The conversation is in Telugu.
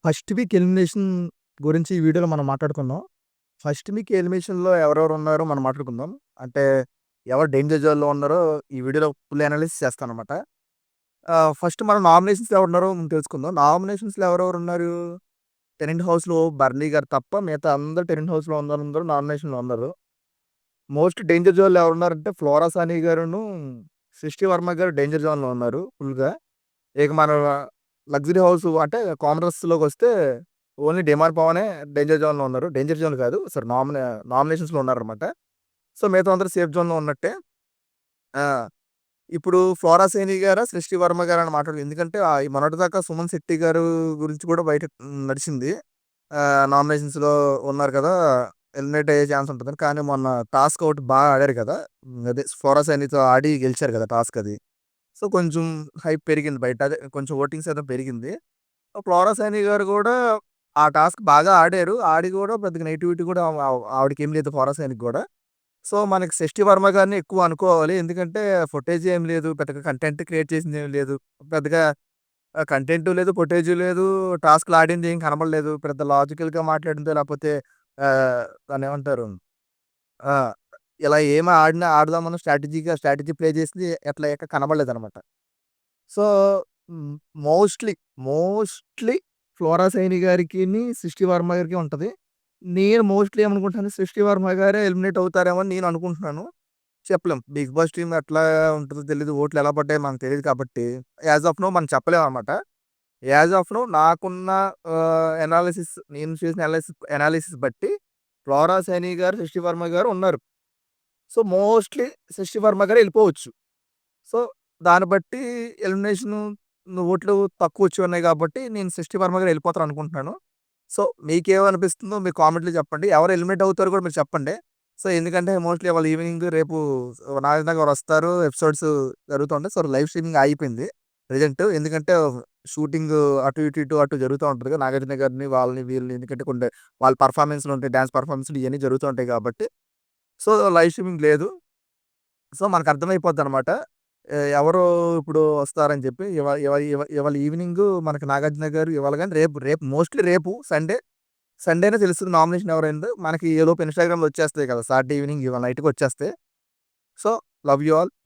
ఫస్ట్ వీక్ ఎలిమినేషన్ గురించి ఈ వీడియోలో మనం మాట్లాడుకుందాం. ఫస్ట్ వీక్ ఎలిమినేషన్‌లో ఎవరెవరు ఉన్నారో మనం మాట్లాడుకుందాం. అంటే ఎవరు డేంజర్ జోన్‌లో ఉన్నారో ఈ వీడియోలో ఫుల్ అనాలిసిస్ చేస్తానన్నమాట. ఫస్ట్ మనం నామినేషన్స్‌లో ఎవరున్నారో తెలుసుకుందాం. నామినేషన్స్‌లో ఎవరెవరు ఉన్నారు? టెనెంట్ హౌస్‌లో బర్నీ గారు తప్ప మిగతా అందరూ టెనెంట్ హౌస్‌లో ఉన్నోళ్ళందరూ నామినేషన్‌లో ఉన్నారు. మోస్ట్ డేంజర్ జోన్‌లో ఎవరున్నారంటే ఫ్లోరా సాని గారును, సృష్టి వర్మ గారు డేంజర్ జోన్‌లో ఉన్నారు ఫుల్‌గా. ఇక మన లగ్జరీ హౌస్ అంటే కామనర్స్‌లోకొస్తే ఓన్లీ డిమార్ పవనే డేంజర్ జోన్‌లో ఉన్నారు. డేంజర్ జోన్ కాదు. సారీ నామినేషన్స్‌లో ఉన్నారనమాట. సో, మిగతా అందరూ సేఫ్ జోన్‌లో ఉన్నట్టే. ఆ! ఇప్పుడు ఫ్లోరా సేని గారా, సృష్టి వర్మ గారా అని ఎందుకంటే ఈ మొన్నటిదాకా సుమన్ శెట్టి గారు గురించి కూడా బయట నడిచింది. నామినేషన్స్‌లో ఉన్నారు కదా! ఎలిమినేట్ అయ్యే ఛాన్స్ ఉంటదని. కానీ మొన్న టాస్క్ ఒకటి బాగా ఆడారు కదా! అదే ఫ్లోరా సేనితో ఆడి గెలిచారు కదా! టాస్క్ అది. సో, కొంచెం హైప్ పెరిగింది బయట. అదే కొంచెం ఓటింగ్ శాతం పెరిగింది. ఫ్లోరా సైని గారు గూడా ఆ టాస్క్ బాగా ఆడారు. ఆడి గూడా పెద్దగా నెగటివిటీ గూడా ఆవిడకేం లేదు ఫ్లోరా సైనికి గూడా. సో, మనకి 'షష్టి వర్మ' గారిని ఎక్కువ అనుకోవాలి. ఎందుకంటే ఫుటేజ్ ఏం లేదు. పెద్దగా కంటెంట్ క్రియేట్ చేసిందేం లేదు. పెద్దగా కంటెంటు లేదు, ఫుటేజు లేదు. టాస్క్‌లు ఆడింది ఏం కనపడలేదు. పెద్ద లాజికల్‌గా మాట్లాడిందో లేపోతే దాన్నేమంటారు? ఆ! ఇలా ఏమి ఆడినా ఆడదామన్న స్ట్రాటజీ ప్లే చేసింది ఎట్లా ఎక్కడ కనపడలేదనమాట. సో, హ్మ్. మోస్ట్‌లీ, మోస్ట్‌లీ ఫ్లోరా సైని గారికిని, సృష్టి వర్మ గారికి ఉంటది. నేను మోస్ట్‌లీ ఏమనుకుంటున్నాను, సృష్టి వర్మ గారే ఎలిమినేట్ అవుతారేమో అని నేను అనుకుంటున్నాను. చెప్పలేం. బిగ్ బాస్ టీమ్ ఎట్లా ఉంటదో తెలీదు. ఓట్లు ఎలా పడ్డాయో మనకు తెలీదు కాబట్టి, యాస్ ఆఫ్ నౌ మనం చెప్పలేమనమాట. యాస్ ఆఫ్ నౌ నాకున్న నేను చేసిన అనాలిసిస్ బట్టి ఫ్లోరా సైని గారు, సృష్టి వర్మ గారు ఉన్నారు. సో, మోస్ట్‌లీ సృష్టి వర్మ గారే ఎళ్ళిపోవచ్చు. సో, దాన్ని బట్టి ఎలిమినేషను ఓట్లు తక్కువొచ్చున్నాయి గాబట్టి, నేను 'సృష్టి వర్మ' గారు ఎళ్ళిపోతారనుకుంటున్నాను. సో, మీకేమనిపిస్తుందో మీరు కామెంట్‌లో చెప్పండి. ఎవరు ఎలిమినేట్ అవుతారో కూడా మీరు చెప్పండి. సో, ఎందుకంటే మోస్ట్‌లీ ఇవాళ ఈవినింగ్ రేపు నాగార్జున గారొస్తారు. ఎపిసోడ్స్ జరుగుతుంటాయి. సో, లైవ్ స్ట్రీమింగ్ ఆగిపోయింది ప్రెజెంట్. ఎందుకంటే షూటింగ్ అటు జరుగుతా ఉంటది కదా! నాగార్జున గారిని వాళ్ళని వీళ్ళని ఎందుకంటే కొన్ని వాళ్ళ పెర్ఫార్మన్స్‌లుంటాయి. డాన్స్ పెర్ఫార్మన్స్‌లు ఇయన్నీ జరుగుతూ ఉంటాయి గాబట్టి, సో, లైవ్ స్ట్రీమింగ్ లేదు. సో, మనకర్థమైపోద్దనమాట. ఎవరు ఇప్పుడు వస్తారని చెప్పి. ఇవాళ ఈవినింగు మనకి 'నాగార్జున' గారు ఇవాళ గాని రేపు రేపు మోస్ట్‌లీ రేపు సండేనే తెలుస్తది నామినేషన్ ఎవరైందో. మనకి ఈలోపు ఇన్‌స్టాగ్రామ్‌లో వచ్చేస్తాయి కదా! సాటర్డే ఈవినింగ్ ఇవాళ నైట్‌కొచ్చేస్తాయి. So, love you all.